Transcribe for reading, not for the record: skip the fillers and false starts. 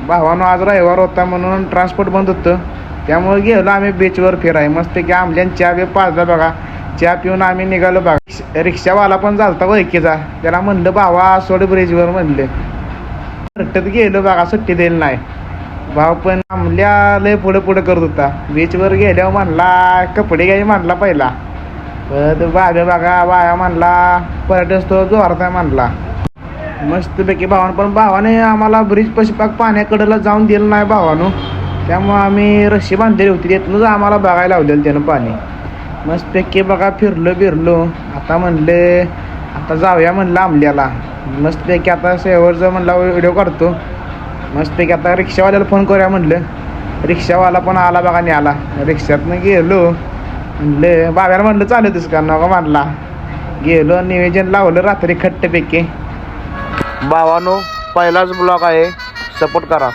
भावानं आज रविवार होता म्हणून ट्रान्सपोर्ट बंद होतं, त्यामुळे गेलो आम्ही बीचवर फिराय. मस्त की आमल्यान चहा बी पाजला बघा. चहा पिऊन आम्ही निघालो बघा. रिक्षावाला पण झालता ओळखीचा, त्याला म्हणलं भावा सोड ब्रिजवर म्हणलं. रट्टत गेलो बघा, सुट्टी दिली नाही. भाव पण आमल्या लय पुढे पुढे करत होता. बीचवर गेल्यावर म्हणला कपडे घ्याय म्हणला पहिला. बघा बाया म्हणला पर्यटन स्थळ जोरात आहे म्हणला. मस्तपैकी भावाने आम्हाला ब्रिज पशी पाक पाण्याकडेला जाऊन दिलं नाही भावानं. त्यामुळं आम्ही रस्सी बांधलेली होती, तिथूनच आम्हाला बघायला लावलेलं त्यानं पाणी. मस्तपैकी बघा फिरलो. आता म्हणले आता जाऊया म्हणलं आमल्याला. मस्तपैकी आता शेवटचं म्हणला व्हिडिओ काढतो. मस्तपैकी आता रिक्षावाल्याला फोन करूया म्हणलं. रिक्षावाला पण आला बघा न्याला. रिक्षातनं गेलो. म्हणलं बाब्याला म्हणलं चालतच का नका म्हणला. गेलो नियोजन लावलं रात्री खट्टपैकी. भावानो पहिलाच ब्लॉग आहे, सपोर्ट करा.